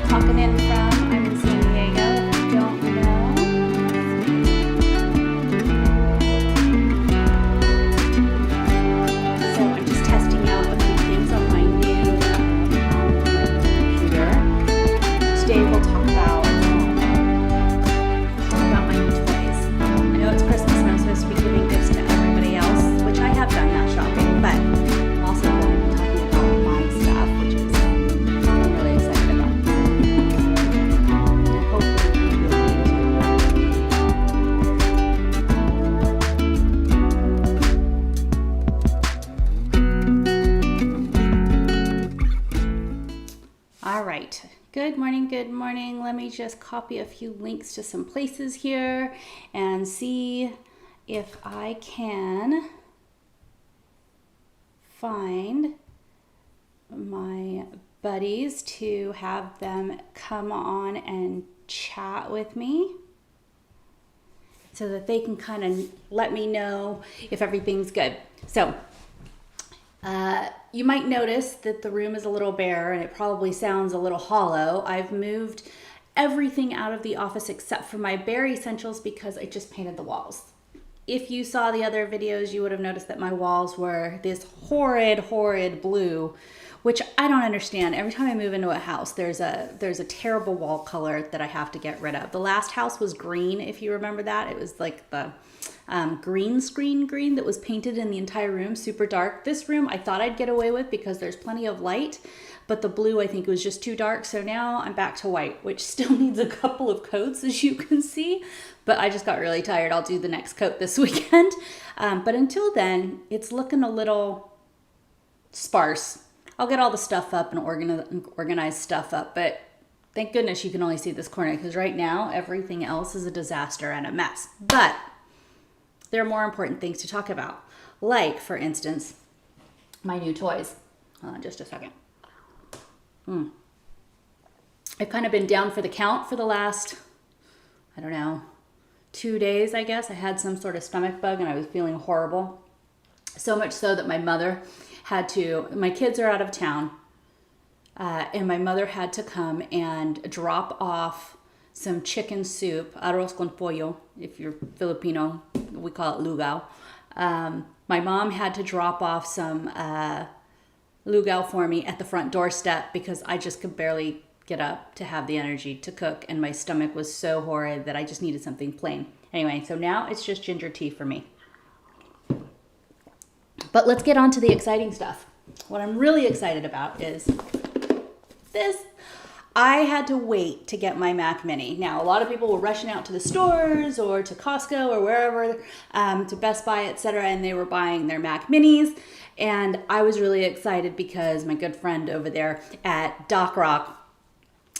clocking in from. I'm in San Diego, if you don't know. So I'm just testing out a few things on my new computer. Today we'll talk about my new toys. I know it's Christmas and I'm supposed to be giving gifts to everybody else, which I have done that shopping, but I'm also going to be talking about my stuff, which is I'm really excited about. And hopefully you will be too. All right. Good morning, good morning. Let me just copy a few links to some places here and see if I can find my buddies to have them come on and chat with me so that they can kind of let me know if everything's good. So you might notice that the room is a little bare and it probably sounds a little hollow. I've moved everything out of the office except for my bare essentials because I just painted the walls. If you saw the other videos, you would have noticed that my walls were this horrid blue, which I don't understand. Every time I move into a house, there's a terrible wall color that I have to get rid of. The last house was green, if you remember that. It was like the green screen green that was painted in the entire room, super dark. This room I thought I'd get away with because there's plenty of light, but the blue I think was just too dark. So now I'm back to white, which still needs a couple of coats, as you can see, but I just got really tired. I'll do the next coat this weekend. But until then, it's looking a little sparse. I'll get all the stuff up and organize stuff up, but thank goodness you can only see this corner because right now everything else is a disaster and a mess. But there are more important things to talk about, like, for instance, my new toys. Hold on just a second. I've kind of been down for the count for the last, I don't know, 2 days, I guess. I had some sort of stomach bug and I was feeling horrible. So much so that my mother had to, my kids are out of town, and my mother had to come and drop off some chicken soup, arroz con pollo. If you're Filipino, we call it lugao. My mom had to drop off some lugao for me at the front doorstep because I just could barely get up to have the energy to cook, and my stomach was so horrid that I just needed something plain. Anyway, so now it's just ginger tea for me. But let's get on to the exciting stuff. What I'm really excited about is this. I had to wait to get my Mac Mini. Now, a lot of people were rushing out to the stores or to Costco or wherever, to Best Buy, etc., and they were buying their Mac Minis. And I was really excited because my good friend over there at Doc Rock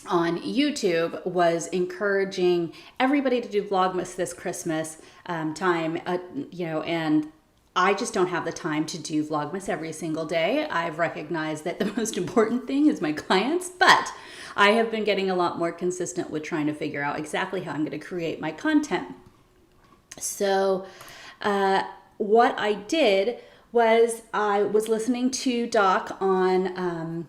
on YouTube was encouraging everybody to do Vlogmas this Christmas time, and I just don't have the time to do Vlogmas every single day. I've recognized that the most important thing is my clients, but I have been getting a lot more consistent with trying to figure out exactly how I'm going to create my content. So what I did was I was listening to Doc on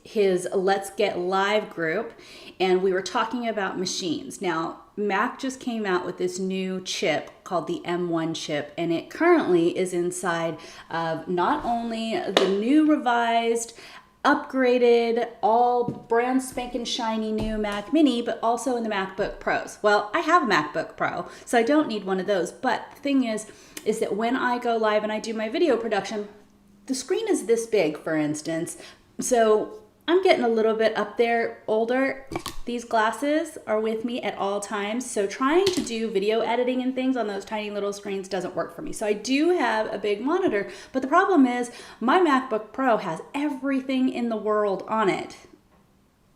his Let's Get Live group, and we were talking about machines. Now, Mac just came out with this new chip called the M1 chip, and it currently is inside of not only the new revised, upgraded, all brand spanking shiny new Mac Mini, but also in the MacBook Pros. Well, I have a MacBook Pro, so I don't need one of those. But the thing is that when I go live and I do my video production, the screen is this big, for instance. So I'm getting a little bit up there older. These glasses are with me at all times. So trying to do video editing and things on those tiny little screens doesn't work for me. So I do have a big monitor, but the problem is my MacBook Pro has everything in the world on it.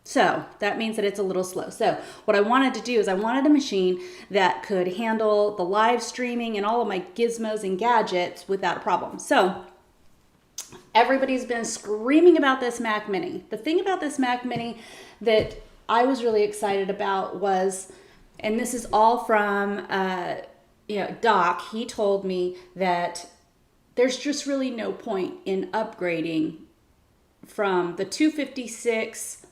So that means that it's a little slow. So what I wanted to do is I wanted a machine that could handle the live streaming and all of my gizmos and gadgets without a problem. So everybody's been screaming about this Mac Mini. The thing about this Mac Mini that I was really excited about was, and this is all from Doc, he told me that there's just really no point in upgrading from the 256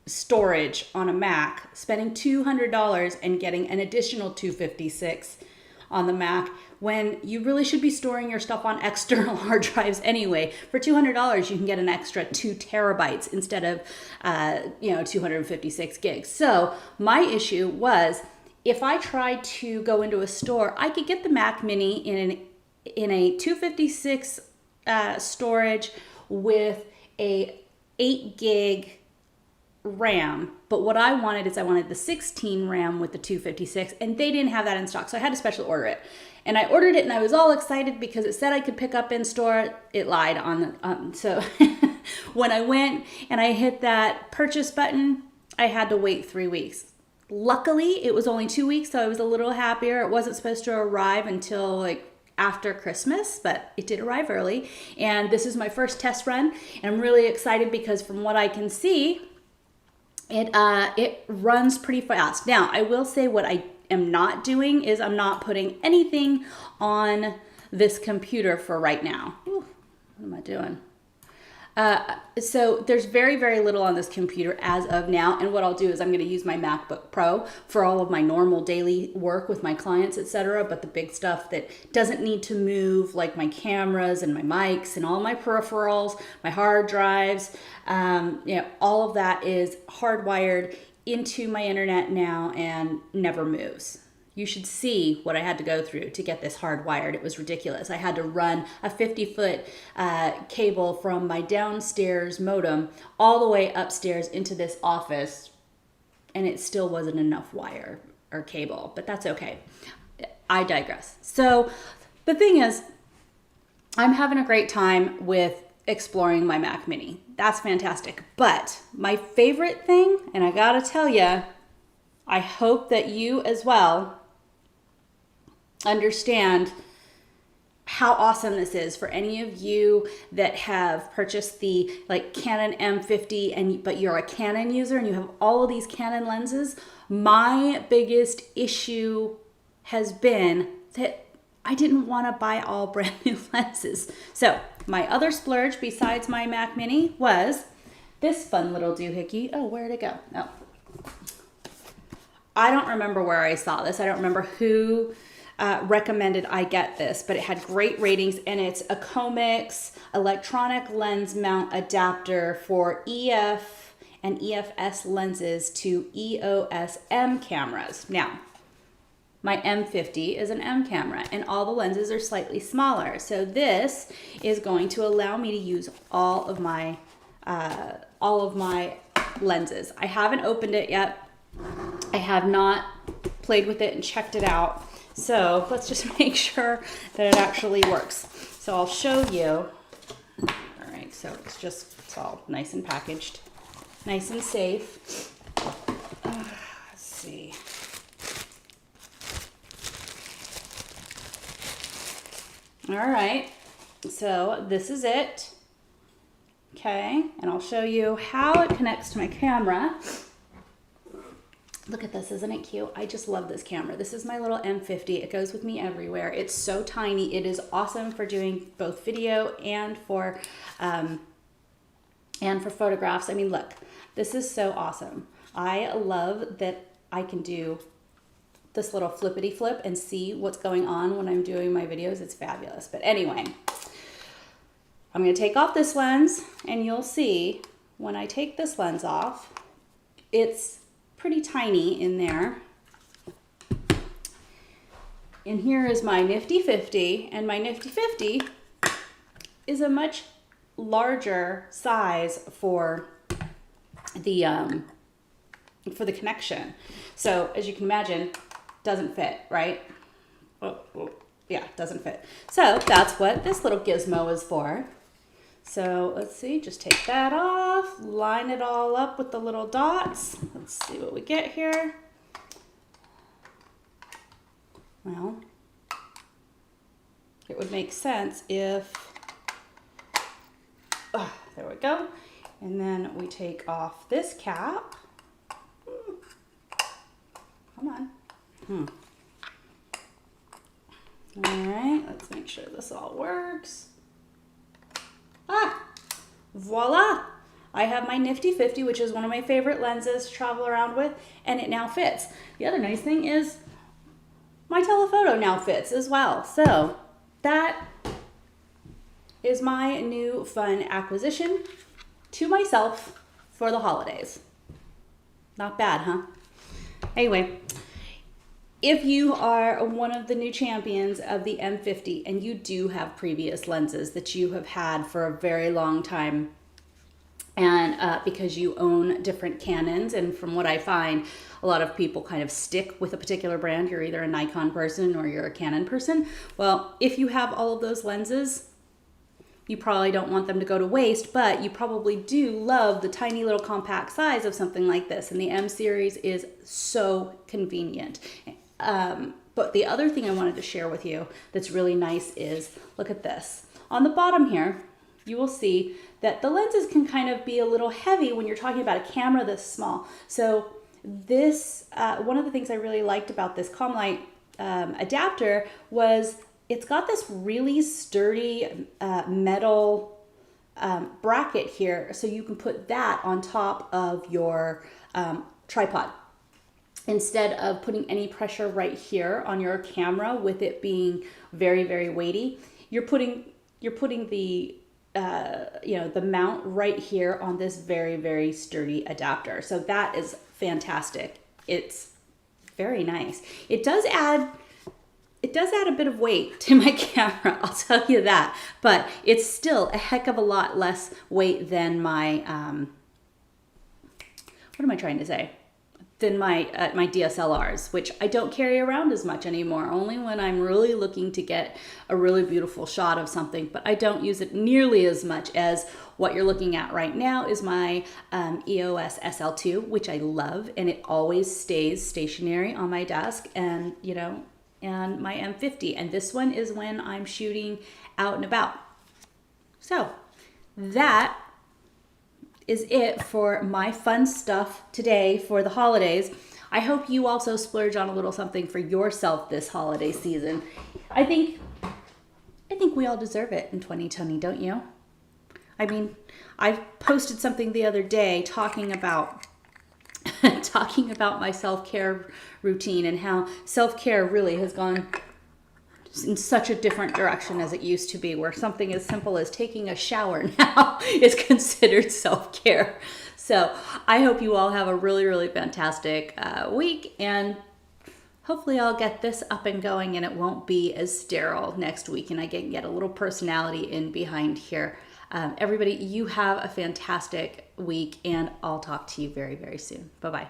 storage on a Mac, spending $200 and getting an additional 256 on the Mac, when you really should be storing your stuff on external hard drives anyway. For $200, you can get an extra 2 terabytes instead of 256 gigs. So my issue was, if I tried to go into a store, I could get the Mac Mini in a 256 storage with a 8 gig RAM, but what I wanted is I wanted the 16 RAM with the 256, and they didn't have that in stock, so I had to special order it. And I ordered it, and I was all excited because it said I could pick up in store. It lied on the so when I went and I hit that purchase button, I had to wait 3 weeks. Luckily, it was only 2 weeks, so I was a little happier. It wasn't supposed to arrive until like after Christmas, but it did arrive early. And this is my first test run, and I'm really excited because from what I can see, it runs pretty fast. Now, I will say what I am not doing is I'm not putting anything on this computer for right now. Ooh, what am I doing? So there's very, very little on this computer as of now. And what I'll do is I'm going to use my MacBook Pro for all of my normal daily work with my clients, etc. But the big stuff that doesn't need to move, like my cameras and my mics and all my peripherals, my hard drives, all of that is hardwired into my internet now and never moves. You should see what I had to go through to get this hardwired. It was ridiculous. I had to run a 50-foot cable from my downstairs modem all the way upstairs into this office, and it still wasn't enough wire or cable, but that's okay. I digress. So the thing is, I'm having a great time with exploring my Mac Mini. That's fantastic. But my favorite thing, and I gotta tell you, I hope that you as well understand how awesome this is for any of you that have purchased the Canon M50 but you're a Canon user and you have all of these Canon lenses. My biggest issue has been that I didn't want to buy all brand new lenses. So my other splurge besides my Mac Mini was this fun little doohickey. Oh, where'd it go? Oh, I don't remember where I saw this. I don't remember who recommended I get this, but it had great ratings, and it's a Comex electronic lens mount adapter for EF and EFS lenses to EOS M cameras. Now, my M50 is an M camera, and all the lenses are slightly smaller. So this is going to allow me to use all of my lenses. I haven't opened it yet. I have not played with it and checked it out. So let's just make sure that it actually works. So I'll show you. All right, so it's all nice and packaged, nice and safe. Let's see. All right, so this is it. Okay, and I'll show you how it connects to my camera. Look at this, isn't it cute? I just love this camera. This is my little M50. It goes with me everywhere. It's so tiny. It is awesome for doing both video and for photographs. I mean, look, this is so awesome. I love that I can do this little flippity flip and see what's going on when I'm doing my videos. It's fabulous. But anyway, I'm going to take off this lens, and you'll see when I take this lens off, it's pretty tiny in there. And here is my nifty 50, and my nifty 50 is a much larger size for the connection. So as you can imagine, doesn't fit, right? Yeah, doesn't fit. So that's what this little gizmo is for. So let's see, just take that off, line it all up with the little dots. Let's see what we get here. Well, it would make sense if, there we go. And then we take off this cap. Come on. All right, let's make sure this all works. Voila! I have my nifty 50, which is one of my favorite lenses to travel around with, and it now fits. The other nice thing is my telephoto now fits as well. So that is my new fun acquisition to myself for the holidays. Not bad, huh? Anyway, if you are one of the new champions of the M50 and you do have previous lenses that you have had for a very long time, and because you own different Canons, and from what I find, a lot of people kind of stick with a particular brand. You're either a Nikon person or you're a Canon person. Well, if you have all of those lenses, you probably don't want them to go to waste, but you probably do love the tiny little compact size of something like this. And the M series is so convenient. But the other thing I wanted to share with you that's really nice is, look at this. On the bottom here, you will see that the lenses can kind of be a little heavy when you're talking about a camera this small. So this, one of the things I really liked about this Comlight adapter was it's got this really sturdy metal bracket here, so you can put that on top of your tripod. Instead of putting any pressure right here on your camera with it being very, very weighty, you're putting the the mount right here on this very, very sturdy adapter. So that is fantastic. It's very nice. It does add a bit of weight to my camera, I'll tell you that, but it's still a heck of a lot less weight than my, what am I trying to say? Than my DSLRs, which I don't carry around as much anymore, only when I'm really looking to get a really beautiful shot of something, but I don't use it nearly as much as what you're looking at right now is my EOS SL2, which I love, and it always stays stationary on my desk, and and my M50, and this one is when I'm shooting out and about. So that is it for my fun stuff today for the holidays. I hope you also splurge on a little something for yourself this holiday season. I think we all deserve it in 2020, don't you? I mean, I posted something the other day talking about my self-care routine and how self-care really has gone in such a different direction as it used to be, where something as simple as taking a shower now is considered self-care. So I hope you all have a really, really fantastic week, and hopefully I'll get this up and going and it won't be as sterile next week and I can get a little personality in behind here. Everybody, you have a fantastic week, and I'll talk to you very, very soon. Bye-bye.